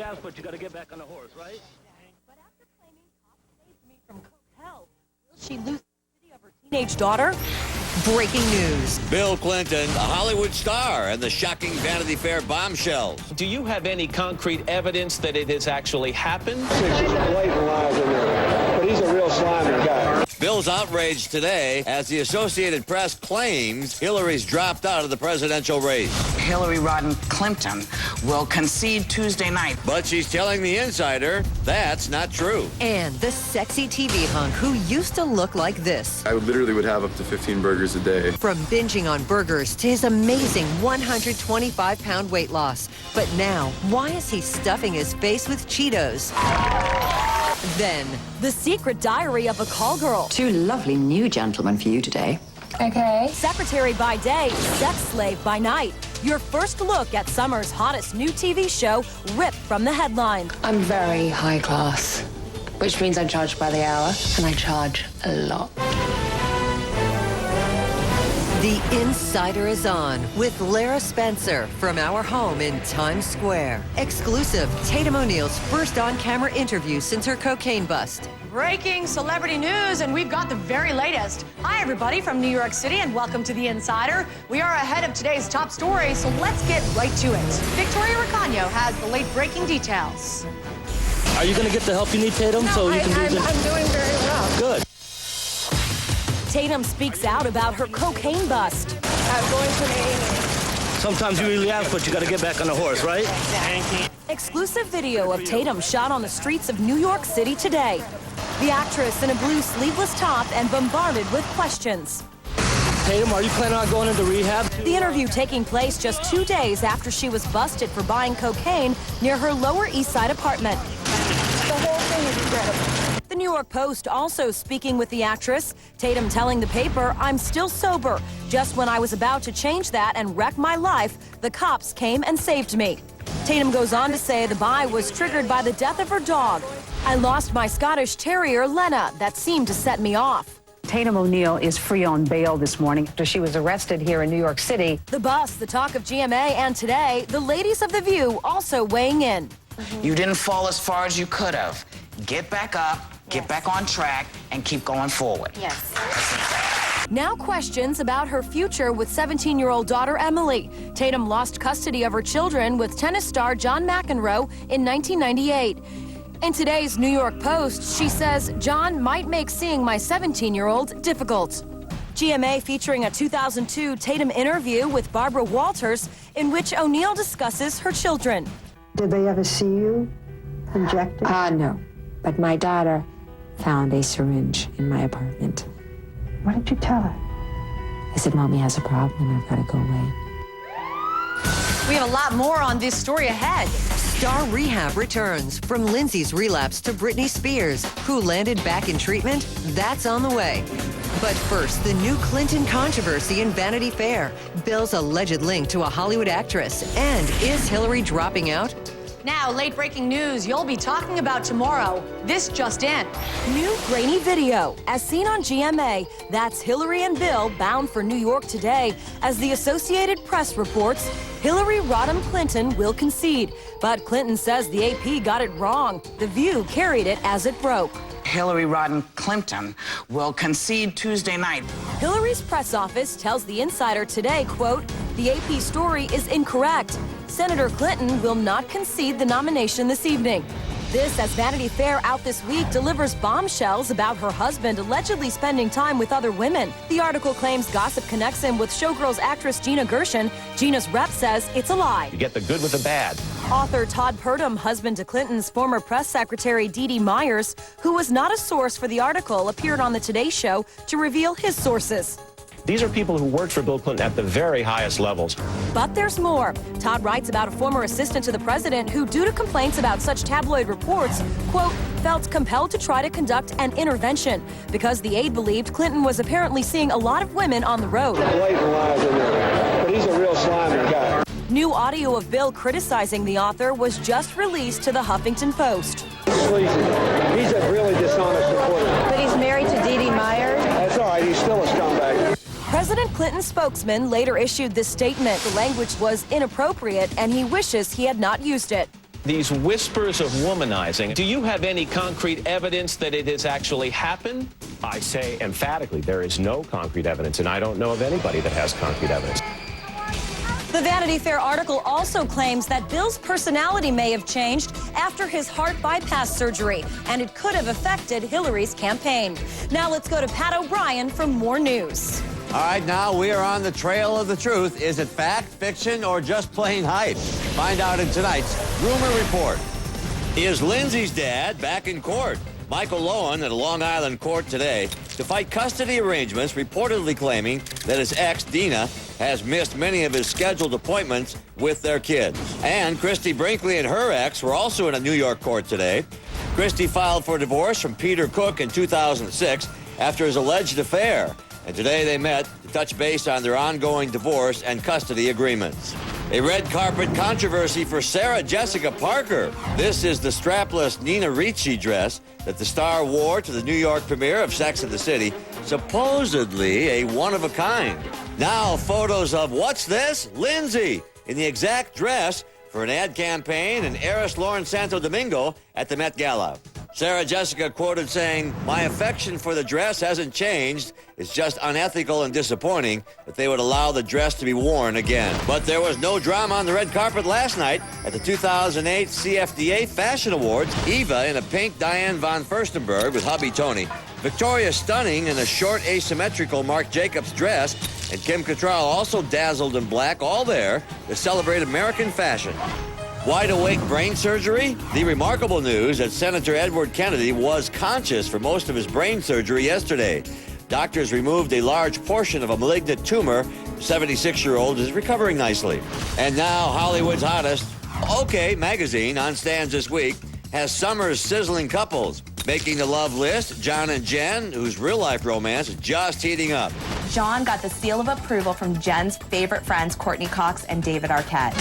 usually ask, but you got to get back on the horse, right? But after claiming cops saved me from coke hell, will she lose custody of her teenage daughter? Breaking news. Bill Clinton, a Hollywood star, and the shocking Vanity Fair bombshells. Do you have any concrete evidence that it has actually happened? There's blatant lies in there, but he's a real slimy guy. Bill's outraged today as the Associated Press claims Hillary's dropped out of the presidential race. Hillary Rodham Clinton will concede Tuesday night. But she's telling the Insider that's not true. And the sexy TV hunk who used to look like this. I literally would have up to 15 burgers a day. From binging on burgers to his amazing 125-pound weight loss. But now, why is he stuffing his face with Cheetos? Then, The Secret Diary of a Call Girl. Two lovely new gentlemen for you today. Okay. Secretary by day, sex slave by night. Your first look at summer's hottest new TV show, ripped from the headline. I'm very high class, which means I charge by the hour, and I charge a lot. The Insider is on with Lara Spencer from our home in Times Square. Exclusive, Tatum O'Neal's first on-camera interview since her cocaine bust. Breaking celebrity news, and we've got the very latest. Hi, everybody from New York City, and welcome to The Insider. We are ahead of today's top story, so let's get right to it. Victoria Recano has the late-breaking details. Are you going to get the help you need, Tatum? I'm doing very well. Good. Tatum speaks out about her cocaine bust. I'm going to the Sometimes you usually ask, but you got to get back on the horse, right? Exclusive video of Tatum shot on the streets of New York City today. The actress in a blue sleeveless top and bombarded with questions. Tatum, are you planning on going into rehab? The interview taking place just 2 days after she was busted for buying cocaine near her Lower East Side apartment. The whole thing is incredible. The New York Post also speaking with the actress, Tatum telling the paper, "I'm still sober. Just when I was about to change that and wreck my life, the cops came and saved me." Tatum goes on to say the buy was triggered by the death of her dog. "I lost my Scottish Terrier, Lena. That seemed to set me off." Tatum O'Neal is free on bail this morning after she was arrested here in New York City. The bus, the talk of GMA, and today, the ladies of The View also weighing in. You didn't fall as far as you could have. Get back up, get back on track, and keep going forward. Yes. Now questions about her future with 17-year-old daughter Emily. Tatum lost custody of her children with tennis star John McEnroe in 1998. In today's New York Post, she says John might make seeing my 17-year-old difficult. GMA featuring a 2002 Tatum interview with Barbara Walters in which O'Neal discusses her children. Did they ever see you injected? No, but my daughter found a syringe in my apartment. What did you tell her? I said, Mommy has a problem and I've got to go away. We have a lot more on this story ahead. Star rehab returns. From Lindsay's relapse to Britney Spears, who landed back in treatment, that's on the way. But first, the new Clinton controversy in Vanity Fair. Bill's alleged link to a Hollywood actress. And is Hillary dropping out? Now, late-breaking news you'll be talking about tomorrow. This just in. New grainy video. As seen on GMA, that's Hillary and Bill bound for New York today. As the Associated Press reports, Hillary Rodham Clinton will concede. But Clinton says the AP got it wrong. The View carried it as it broke. Hillary Rodham Clinton will concede Tuesday night. Hillary's press office tells the Insider today, quote, "The AP story is incorrect. Senator Clinton will not concede the nomination this evening." This as Vanity Fair out this week delivers bombshells about her husband allegedly spending time with other women. The article claims gossip connects him with Showgirls actress Gina Gershon. Gina's rep says it's a lie. You get the good with the bad. Author Todd Purdom, husband to Clinton's former press secretary Dee Dee Myers, who was not a source for the article, appeared on the Today Show to reveal his sources. These are people who worked for Bill Clinton at the very highest levels. But there's more. Todd writes about a former assistant to the president who, due to complaints about such tabloid reports, quote, felt compelled to try to conduct an intervention because the aide believed Clinton was apparently seeing a lot of women on the road. Blatant lies in there, but he's a real slimy guy. New audio of Bill criticizing the author was just released to the Huffington Post. Sleazy. He's a really dishonest reporter. But he's married to Dee Dee Myers. That's all right, he's still a scumbag. President Clinton's spokesman later issued this statement. The language was inappropriate and he wishes he had not used it. These whispers of womanizing, do you have any concrete evidence that it has actually happened? I say emphatically, there is no concrete evidence, and I don't know of anybody that has concrete evidence. The Vanity Fair article also claims that Bill's personality may have changed after his heart bypass surgery, and it could have affected Hillary's campaign. Now let's go to Pat O'Brien for more news. All right, now we are on the trail of the truth. Is it fact, fiction, or just plain hype? Find out in tonight's Rumor Report. Is Lindsay's dad back in court? Michael Lowen at a Long Island court today to fight custody arrangements, reportedly claiming that his ex, Dina, has missed many of his scheduled appointments with their kids. And Christy Brinkley and her ex were also in a New York court today. Christy filed for divorce from Peter Cook in 2006 after his alleged affair. And today they met to touch base on their ongoing divorce and custody agreements. A red carpet controversy for Sarah Jessica Parker. This is the strapless Nina Ricci dress that the star wore to the New York premiere of Sex and the City, supposedly a one-of-a-kind. Now photos of, what's this? Lindsay in the exact dress for an ad campaign and heiress Lauren Santo Domingo at the Met Gala. Sarah Jessica quoted saying, "My affection for the dress hasn't changed. It's just unethical and disappointing that they would allow the dress to be worn again." But there was no drama on the red carpet last night at the 2008 CFDA Fashion Awards. Eva in a pink Diane von Furstenberg with hubby Tony. Victoria Stunning in a short asymmetrical Marc Jacobs dress. And Kim Cattrall also dazzled in black, all there to celebrate American fashion. Wide-awake brain surgery? The remarkable news that Senator Edward Kennedy was conscious for most of his brain surgery yesterday. Doctors removed a large portion of a malignant tumor. The 76-year-old is recovering nicely. And now Hollywood's hottest, OK Magazine, on stands this week, has summer's sizzling couples. Making the love list, John and Jen, whose real-life romance is just heating up. John got the seal of approval from Jen's favorite friends, Courtney Cox and David Arquette.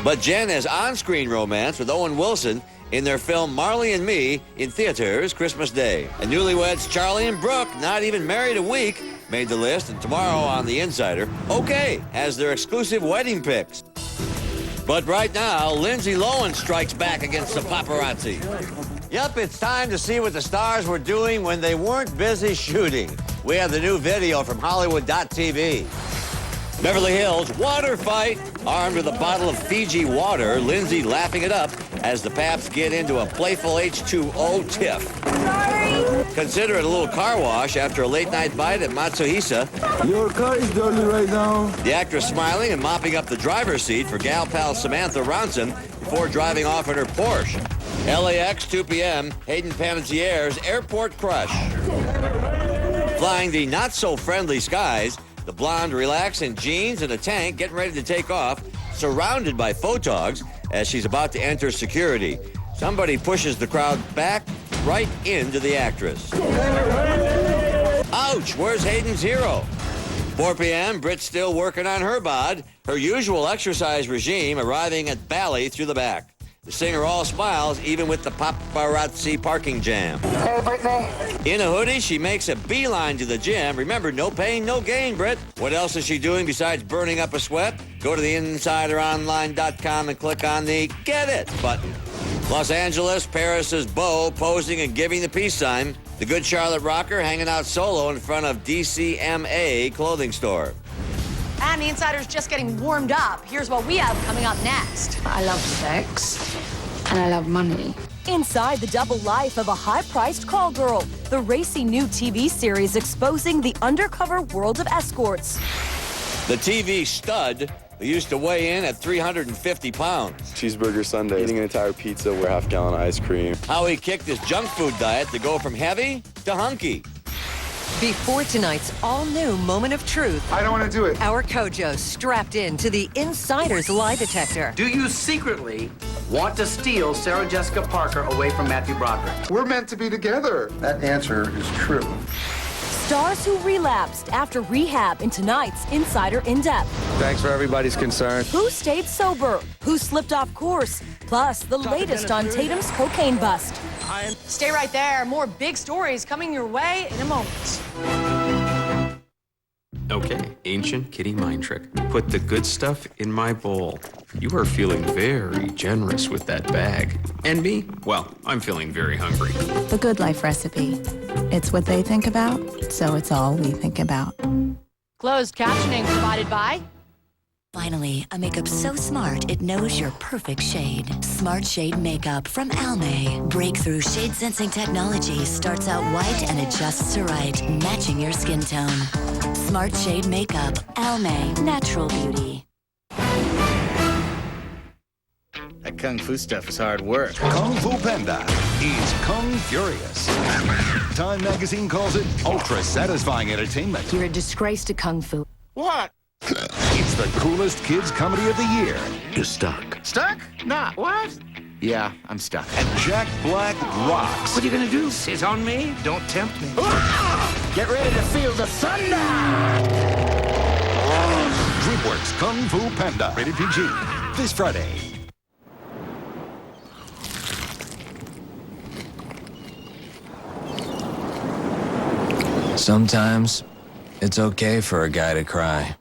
But Jen has on-screen romance with Owen Wilson in their film Marley and Me in theaters Christmas Day. And newlyweds Charlie and Brooke, not even married a week, made the list. And tomorrow on The Insider, OK has their exclusive wedding pics. But right now, Lindsay Lohan strikes back against the paparazzi. Yep, it's time to see what the stars were doing when they weren't busy shooting. We have the new video from Hollywood.tv. Beverly Hills water fight. Armed with a bottle of Fiji water, Lindsay laughing it up as the Paps get into a playful H2O tiff. Sorry. Consider it a little car wash after a late-night bite at Matsuhisa. Your car is dirty right now. The actress smiling and mopping up the driver's seat for gal pal Samantha Ronson before driving off in her Porsche. LAX, 2 p.m., Hayden Panettiere's airport crush. Flying the not-so-friendly skies, the blonde relaxed in jeans and a tank, getting ready to take off, surrounded by photogs as she's about to enter security. Somebody pushes the crowd back right into the actress. Ouch, where's Hayden's hero? 4 p.m., Brit's still working on her bod, her usual exercise regime arriving at Bali through the back. The singer all smiles, even with the paparazzi parking jam. Hey, Brittany. In a hoodie, she makes a beeline to the gym. Remember, no pain, no gain, Britt. What else is she doing besides burning up a sweat? Go to the InsiderOnline.com and click on the Get It button. Los Angeles, Paris's Beau posing and giving the peace sign. The Good Charlotte rocker hanging out solo in front of DCMA clothing store. And the Insider's just getting warmed up. Here's what we have coming up next. I love sex, and I love money. Inside the double life of a high-priced call girl, the racy new TV series exposing the undercover world of escorts. The TV stud, who used to weigh in at 350 pounds. Cheeseburger Sunday, eating an entire pizza with half-gallon ice cream. How he kicked his junk food diet to go from heavy to hunky. Before tonight's all-new moment of truth, I don't want to do it. our Kojo strapped in to the Insider's lie detector. Do you secretly want to steal Sarah Jessica Parker away from Matthew Broderick? We're meant to be together. That answer is true. Stars who relapsed after rehab in tonight's Insider In-Depth. Thanks for everybody's concern. Who stayed sober? Who slipped off course? Plus, the latest on Tatum's cocaine bust. Stay right there. More big stories coming your way in a moment. Okay, ancient kitty mind trick. Put the good stuff in my bowl. You are feeling very generous with that bag. And me? Well, I'm feeling very hungry. The Good Life recipe. It's what they think about, so it's all we think about. Closed captioning provided by... Finally, a makeup so smart it knows your perfect shade. Smart Shade Makeup from Almay. Breakthrough shade sensing technology starts out white and adjusts to right, matching your skin tone. Smart Shade Makeup. Almay. Natural beauty. That Kung Fu stuff is hard work. Kung Fu Panda is Kung Furious. Time magazine calls it ultra-satisfying entertainment. You're a disgrace to Kung Fu. What? It's the coolest kids comedy of the year. You're stuck. Stuck? Nah, what? Yeah, I'm stuck. And Jack Black rocks. What are you gonna do? Sit on me? Don't tempt me. Get ready to feel the thunder! DreamWorks Kung Fu Panda. Rated PG. This Friday. Sometimes it's okay for a guy to cry.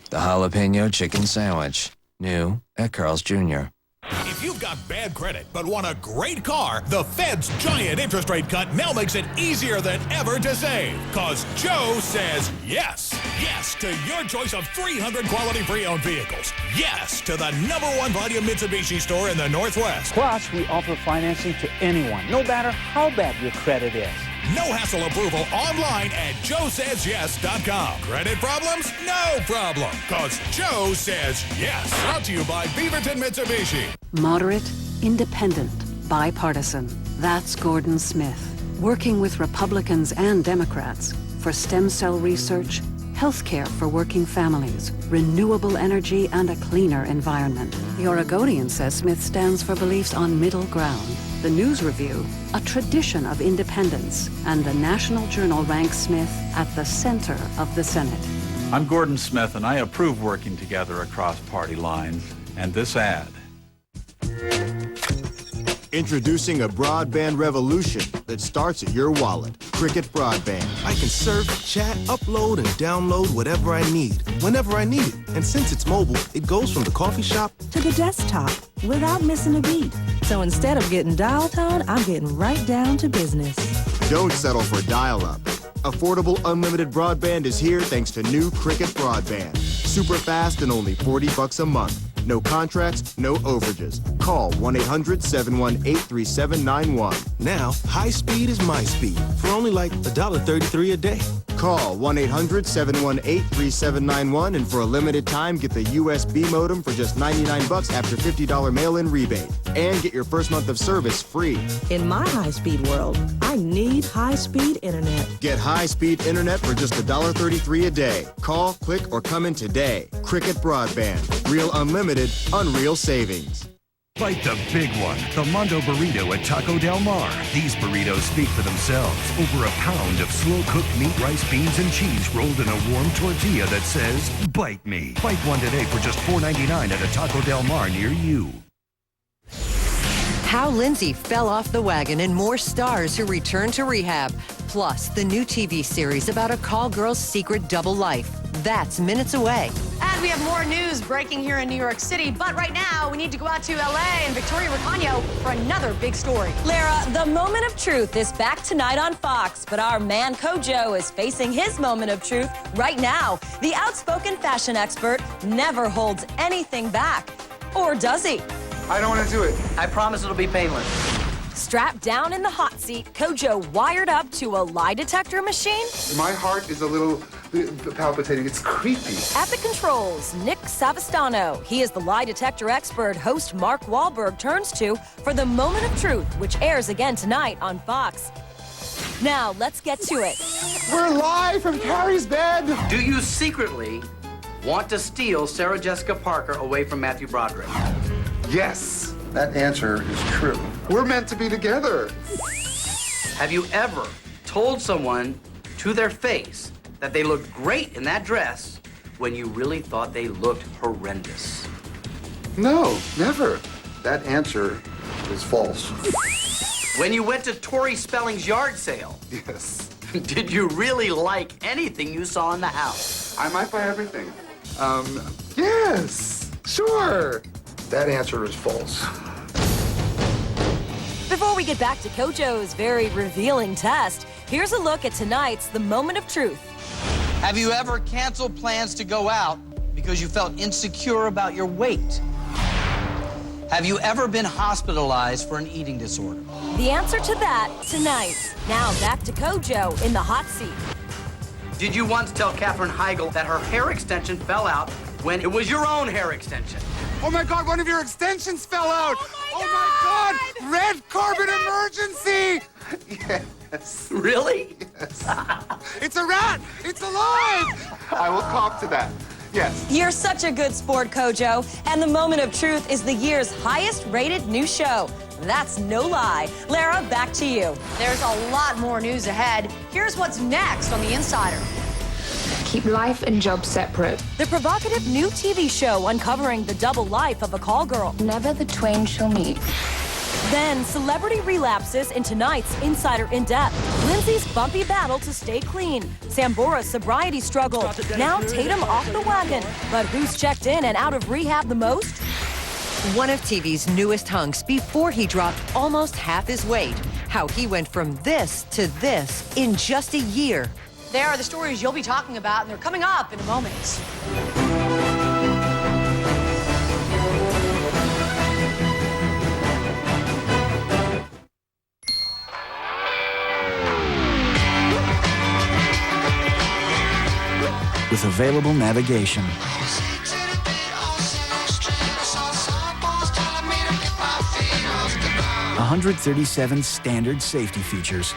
The jalapeno chicken sandwich. New at Carl's Jr. If you've got bad credit but want a great car, the Fed's giant interest rate cut now makes it easier than ever to save. Cause Joe says yes. Yes to your choice of 300 quality pre-owned vehicles. Yes to the #1 volume Mitsubishi store in the Northwest. Plus, we offer financing to anyone, no matter how bad your credit is. No hassle approval online at joesays.yes.com. Credit problems? No problem. Cause Joe says yes. Brought to you by Beaverton Mitsubishi. Moderate, independent, bipartisan. That's Gordon Smith, working with Republicans and Democrats for stem cell research, healthcare for working families, renewable energy, and a cleaner environment. The Oregonian says Smith stands for beliefs on middle ground. The News Review, a tradition of independence, and the National Journal ranks Smith at the center of the Senate. I'm Gordon Smith, and I approve working together across party lines. And this ad. Introducing a broadband revolution that starts at your wallet. Cricket Broadband. I can surf, chat, upload, and download whatever I need, whenever I need it. And since it's mobile, it goes from the coffee shop to the desktop without missing a beat. So instead of getting dial tone, I'm getting right down to business. Don't settle for dial-up. Affordable unlimited broadband is here thanks to new Cricket Broadband. Super fast and only $40 a month. No contracts, no overages. Call 1-800-718-3791. Now, high speed is my speed for only like $1.33 a day. Call 1-800-718-3791 and for a limited time get the USB modem for just $99 after $50 mail-in rebate. And get your first month of service free. In my high-speed world, I need high-speed internet. Get high-speed internet for just $1.33 a day. Call, click, or come in today. Cricket Broadband. Real unlimited, unreal savings. Bite the big one, the Mondo Burrito at Taco Del Mar. These burritos speak for themselves. Over a pound of slow-cooked meat, rice, beans, and cheese rolled in a warm tortilla that says, bite me. Bite one today for just $4.99 at a Taco Del Mar near you. How Lindsay fell off the wagon and more stars who return to rehab. Plus, the new TV series about a call girl's secret double life. That's minutes away. And we have more news breaking here in New York City. But right now, we need to go out to LA and Victoria Recano for another big story. Lara, the moment of truth is back tonight on Fox, but our man Kojo is facing his moment of truth right now. The outspoken fashion expert never holds anything back. Or does he? I don't want to do it. I promise it'll be painless. Strapped down in the hot seat, Kojo wired up to a lie detector machine. My heart is a little palpitating. It's creepy. At the controls, Nick Savastano. He is the lie detector expert host Mark Wahlberg turns to for the moment of truth, which airs again tonight on Fox. Now, let's get to it. We're live from Carrie's bed. Do you secretly want to steal Sarah Jessica Parker away from Matthew Broderick? Yes, that answer is true. We're meant to be together. Have you ever told someone to their face that they looked great in that dress when you really thought they looked horrendous? No, never. That answer is false. When you went to Tori Spelling's yard sale. Yes. Did you really like anything you saw in the house? I might buy everything. Yes, sure. That answer is false. Before we get back to Kojo's very revealing test, here's a look at tonight's The Moment of Truth. Have you ever canceled plans to go out because you felt insecure about your weight? Have you ever been hospitalized for an eating disorder? The answer to that tonight. Now back to Kojo in the hot seat. Did you once tell Katherine Heigl that her hair extension fell out when it was your own hair extension? Oh my God, one of your extensions fell out. Oh my God, red carbon emergency. Yes. Really? Yes. It's a rat. It's alive. I will cop to that. Yes. You're such a good sport, Kojo. And The Moment of Truth is the year's highest-rated new show. That's no lie. Lara, back to you. There's a lot more news ahead. Here's what's next on The Insider. Keep life and job separate. The provocative new TV show uncovering the double life of a call girl. Never the twain shall meet. Then celebrity relapses in tonight's Insider In-Depth. Lindsay's bumpy battle to stay clean. Sambora's sobriety struggle. Now Tatum off the wagon. But who's checked in and out of rehab the most? One of TV's newest hunks before he dropped almost half his weight. How he went from this to this in just a year. There are the stories you'll be talking about, and they're coming up in a moment. With available navigation, 137 standard safety features,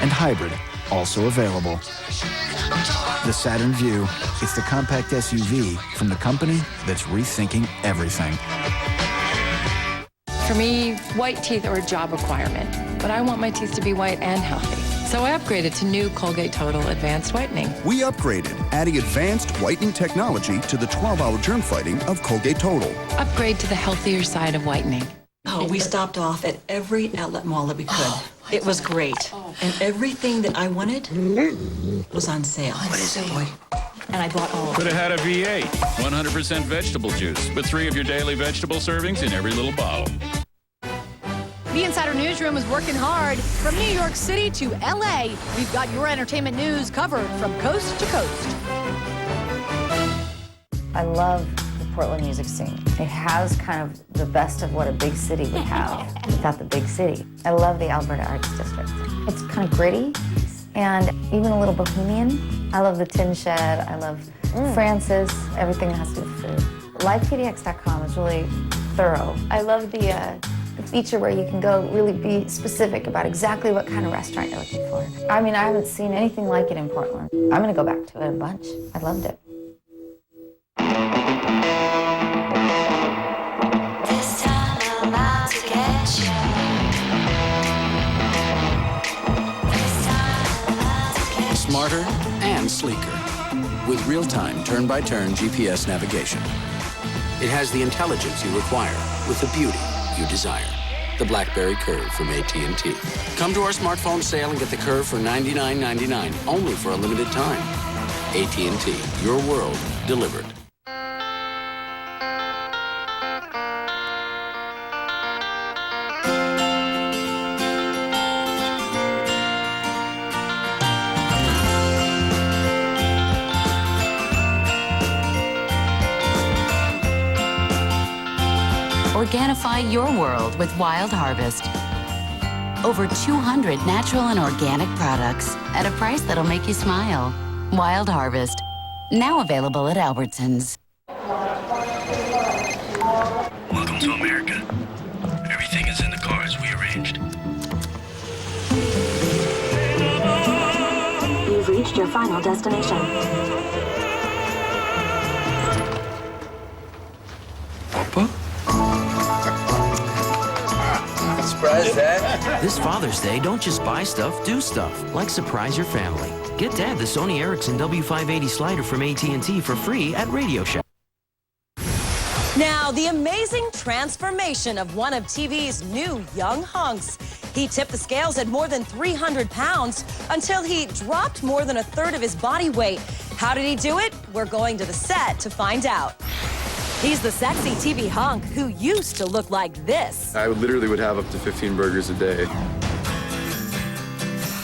and hybrid also available. The Saturn Vue, it's the compact SUV from the company that's rethinking everything. For me, white teeth are a job requirement, but I want my teeth to be white and healthy. So I upgraded to new Colgate Total Advanced Whitening. We upgraded, adding advanced whitening technology to the 12-hour germ fighting of Colgate Total. Upgrade to the healthier side of whitening. Oh, we stopped off at every outlet mall that we could. It was great. And everything that I wanted was on sale. What is it, boy? And I bought all of Could it. have had a V8, 100% vegetable juice, with 3 of your daily vegetable servings in every little bottle. The Insider Newsroom is working hard. From New York City to LA, we've got your entertainment news covered from coast to coast. I love the Portland music scene. It has kind of the best of what a big city would have without the big city. I love the Alberta Arts District. It's kind of gritty and even a little bohemian. I love the Tin Shed. I love Francis, everything that has to do with food. LivePDX.com is really thorough. I love the feature where you can go really be specific about exactly what kind of restaurant you're looking for. I mean, I haven't seen anything like it in Portland. I'm gonna go back to it a bunch. I loved it. This time I'm out to get you. Smarter and sleeker with real-time turn-by-turn GPS navigation. It has the intelligence you require with the beauty you desire. The BlackBerry Curve from AT&T. Come to our smartphone sale and get the Curve for $99.99, only for a limited time. AT&T, your world delivered. Organify your world with Wild Harvest. Over 200 natural and organic products at a price that'll make you smile. Wild Harvest. Now available at Albertsons. Welcome to America. Everything is in the car as we arranged. You've reached your final destination. Papa? Surprise, Dad. This Father's Day, don't just buy stuff, do stuff. Like surprise your family. Get Dad the Sony Ericsson W580 slider from AT&T for free at Radio Shack. Now, the amazing transformation of one of TV's new young hunks. He tipped the scales at more than 300 pounds until he dropped more than a third of his body weight. How did he do it? We're going to the set to find out. He's the sexy TV hunk who used to look like this. I literally would have up to 15 burgers a day.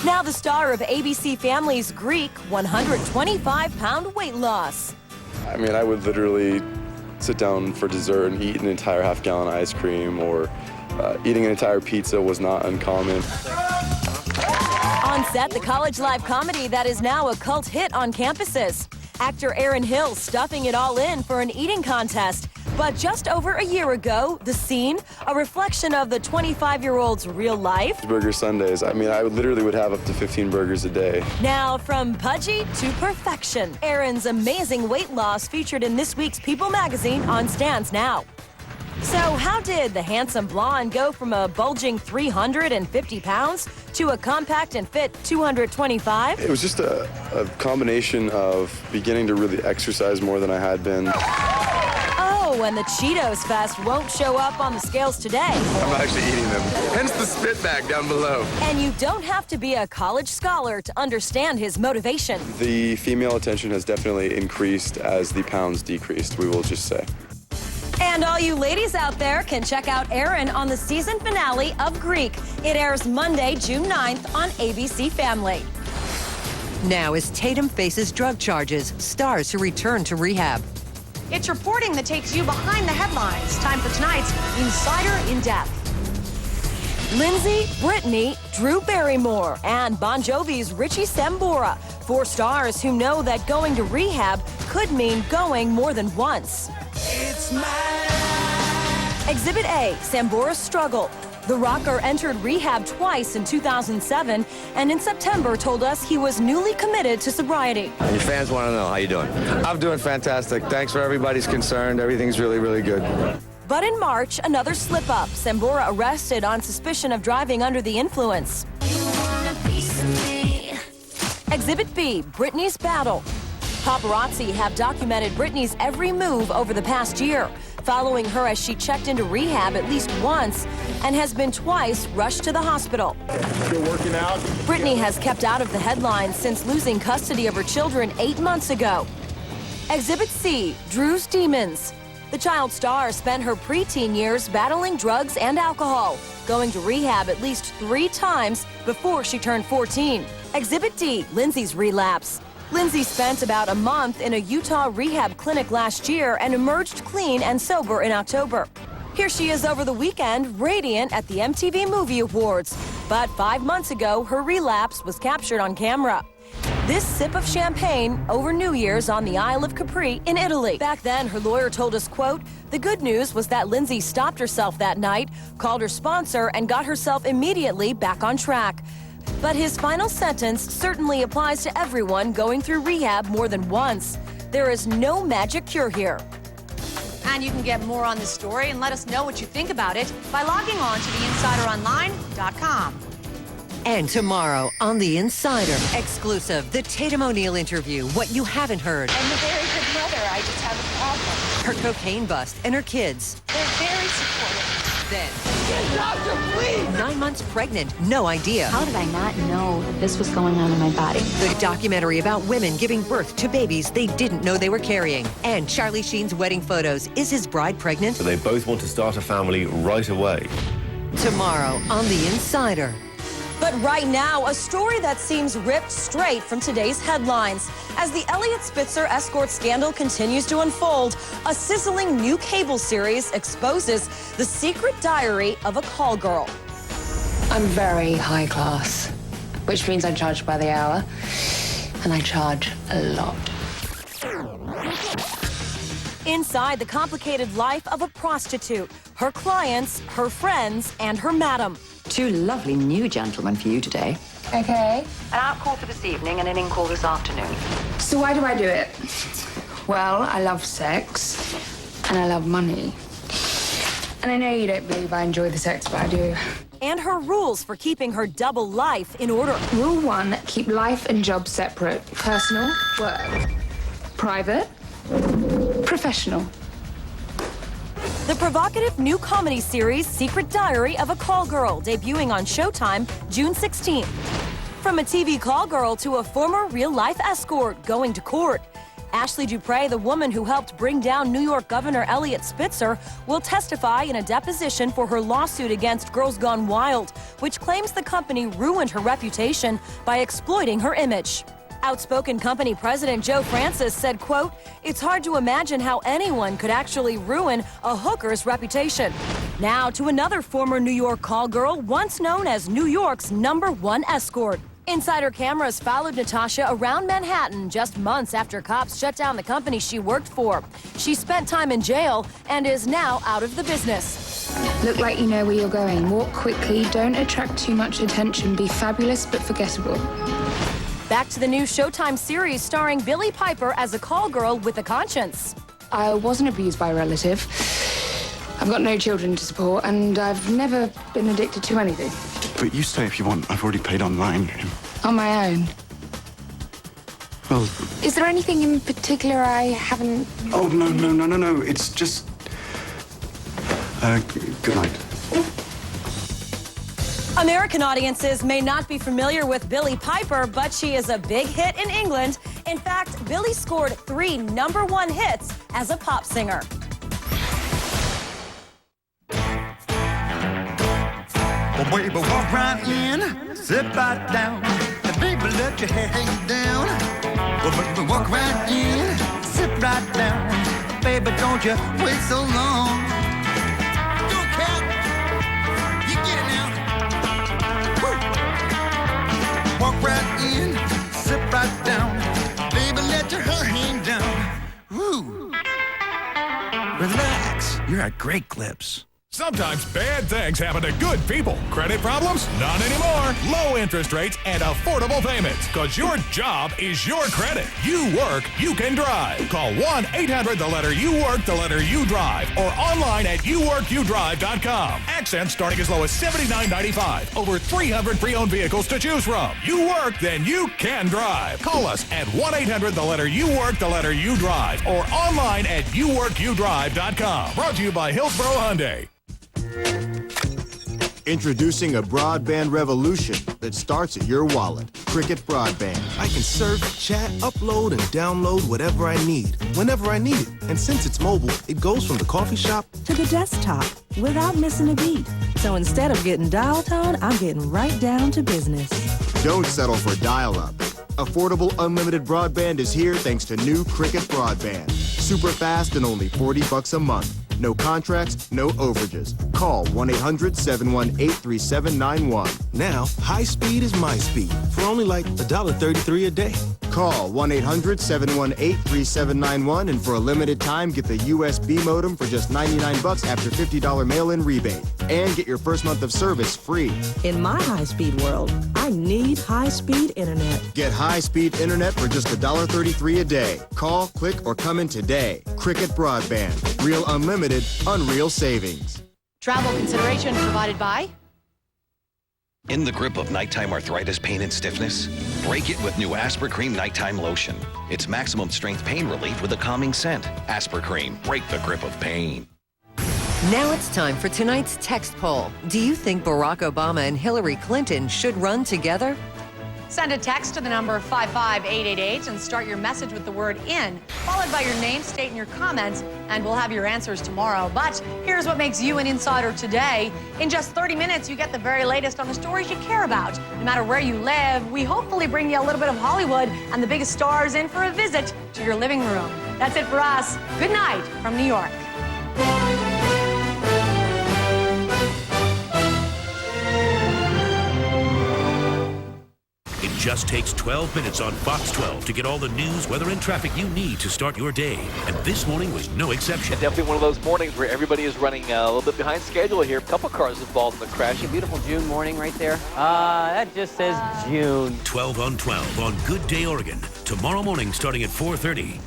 Now the star of ABC Family's Greek 125-pound weight loss. I mean, I would literally sit down for dessert and eat an entire half-gallon ice cream, or eating an entire pizza was not uncommon. On set, the college live comedy that is now a cult hit on campuses. Actor Aaron Hill stuffing it all in for an eating contest. But just over a year ago, the scene, a reflection of the 25-year-old's real life. Burger Sundays. I mean, I literally would have up to 15 burgers a day. Now, from pudgy to perfection, Aaron's amazing weight loss featured in this week's People magazine on stands now. So how did the handsome blonde go from a bulging 350 pounds to a compact and fit 225? It was just a combination of beginning to really exercise more than I had been. Oh, and the Cheetos Fest won't show up on the scales today. I'm actually eating them. Hence the spit bag down below. And you don't have to be a college scholar to understand his motivation. The female attention has definitely increased as the pounds decreased, we will just say. And all you ladies out there can check out Aaron on the season finale of Greek. It airs Monday, June 9th on ABC Family. Now, as Tatum faces drug charges, stars to return to rehab. It's reporting that takes you behind the headlines. Time for tonight's Insider in Depth. Lindsay, Brittany, Drew Barrymore, and Bon Jovi's Richie Sambora. 4 stars who know that going to rehab could mean going more than once. Exhibit A, Sambora's struggle. The rocker entered rehab twice in 2007 and in September told us he was newly committed to sobriety. Your fans want to know how you doing. I'm doing fantastic. Thanks for everybody's concern. Everything's really, really good. But in March, another slip-up. Sambora arrested on suspicion of driving under the influence. Exhibit B, Britney's battle. Paparazzi have documented Britney's every move over the past year, following her as she checked into rehab at least once and has been twice rushed to the hospital. You're working out? Britney has kept out of the headlines since losing custody of her children 8 months ago. Exhibit C, Drew's demons. The child star spent her preteen years battling drugs and alcohol, going to rehab at least 3 times before she turned 14. Exhibit D, Lindsay's relapse. Lindsay spent about a month in a Utah rehab clinic last year and emerged clean and sober in October. Here she is over the weekend, radiant at the MTV Movie Awards. But 5 months ago, her relapse was captured on camera. This sip of champagne over New Year's on the Isle of Capri in Italy. Back then, her lawyer told us, quote, "The good news was that Lindsay stopped herself that night, called her sponsor, and got herself immediately back on track." But his final sentence certainly applies to everyone going through rehab more than once. There is no magic cure here. And you can get more on this story and let us know what you think about it by logging on to theinsideronline.com. And tomorrow on The Insider, exclusive, the Tatum O'Neal interview, what you haven't heard. I'm a very good mother. I just have a problem. Her cocaine bust and her kids. They're very supportive. Then, Doctor, please! 9 months pregnant, no idea. How did I not know that this was going on in my body? The documentary about women giving birth to babies they didn't know they were carrying. And Charlie Sheen's wedding photos. Is his bride pregnant? So they both want to start a family right away. Tomorrow on The Insider. But right now, a story that seems ripped straight from today's headlines. As the Elliot Spitzer escort scandal continues to unfold, a sizzling new cable series exposes the secret diary of a call girl. I'm very high class, which means I charge by the hour, and I charge a lot. Inside the complicated life of a prostitute, her clients, her friends, and her madam. 2 lovely new gentlemen for you today. Okay. An out call for this evening and an in call this afternoon. So why do I do it? Well, I love sex, and I love money. And I know you don't believe I enjoy the sex, but I do. And her rules for keeping her double life in order. Rule 1, keep life and job separate. Personal, work. Private, professional. The provocative new comedy series Secret Diary of a Call Girl, debuting on Showtime June 16th. From a TV call girl to a former real-life escort going to court, Ashley Dupre, the woman who helped bring down New York Governor Eliot Spitzer, will testify in a deposition for her lawsuit against Girls Gone Wild, which claims the company ruined her reputation by exploiting her image. Outspoken company president Joe Francis said, quote, "It's hard to imagine how anyone could actually ruin a hooker's reputation." Now to another former New York call girl, once known as New York's #1 escort. Insider cameras followed Natasha around Manhattan just months after cops shut down the company she worked for. She spent time in jail and is now out of the business. Look like you know where you're going. Walk quickly, don't attract too much attention, be fabulous but forgettable. Back to the new Showtime series starring Billie Piper as a call girl with a conscience. I wasn't abused by a relative. I've got no children to support, and I've never been addicted to anything. But you stay if you want. I've already paid online. On my own. Well... Is there anything in particular I haven't... Oh, no. It's just... good night. American audiences may not be familiar with Billie Piper, but she is a big hit in England. In fact, Billie scored 3 #1 hits as a pop singer. Well, baby, walk right in, sit right down, and baby, let your hair hang down. Well, baby, walk right in, sit right down, baby, don't you wait so long. Go, cat, you get it now. Woo. Walk right in, sit right down, baby, let your hair hang down. Woo. Relax, you're at Great Clips. Sometimes bad things happen to good people. Credit problems? Not anymore. Low interest rates and affordable payments. Because your job is your credit. You work, you can drive. Call 1-800-U-WORK-YOU-DRIVE or online at youworkyoudrive.com. Accents starting as low as $79.95. Over 300 pre-owned vehicles to choose from. You work, then you can drive. Call us at 1-800-U-WORK-YOU-DRIVE or online at youworkyoudrive.com. Brought to you by Hillsborough Hyundai. Introducing a broadband revolution that starts at your wallet. Cricket Broadband. I can surf, chat, upload, and download whatever I need, whenever I need it. And since it's mobile, it goes from the coffee shop to the desktop without missing a beat. So instead of getting dial tone, I'm getting right down to business. Don't settle for dial-up. Affordable unlimited broadband is here thanks to new Cricket Broadband. Super fast and only $40 a month. No contracts, no overages. Call 1-800-718-3791. Now, high speed is my speed for only like $1.33 a day. Call 1-800-718-3791 and for a limited time get the USB modem for just $99 after $50 mail-in rebate. And get your first month of service free. In my high-speed world, I need high-speed internet. Get high-speed internet for just $1.33 a day. Call, click, or come in today. Cricket Broadband. Real unlimited, unreal savings. Travel consideration provided by... In the grip of nighttime arthritis, pain, and stiffness? Break it with new Aspercream Nighttime Lotion. It's maximum strength pain relief with a calming scent. Aspercream, break the grip of pain. Now it's time for tonight's text poll. Do you think Barack Obama and Hillary Clinton should run together? Send a text to the number 55888 and start your message with the word "in," followed by your name, state, and your comments, and we'll have your answers tomorrow. But here's what makes you an insider today. In just 30 minutes, you get the very latest on the stories you care about. No matter where you live, we hopefully bring you a little bit of Hollywood and the biggest stars in for a visit to your living room. That's it for us. Good night from New York. It just takes 12 minutes on Fox 12 to get all the news, weather, and traffic you need to start your day. And this morning was no exception. Definitely one of those mornings where everybody is running a little bit behind schedule here. A couple cars involved in the crash. A beautiful June morning right there. That just says June. 12 on 12 on Good Day Oregon. Tomorrow morning starting at 4:30.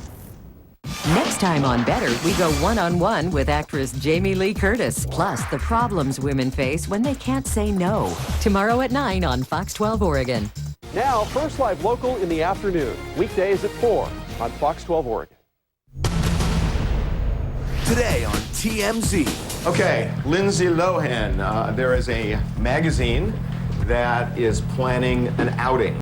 Next time on Better, we go one-on-one with actress Jamie Lee Curtis, plus the problems women face when they can't say no. Tomorrow at 9 on Fox 12 Oregon. Now, First Live Local in the afternoon. Weekdays at 4 on Fox 12 Oregon. Today on TMZ. Okay, Lindsay Lohan. There is a magazine that is planning an outing.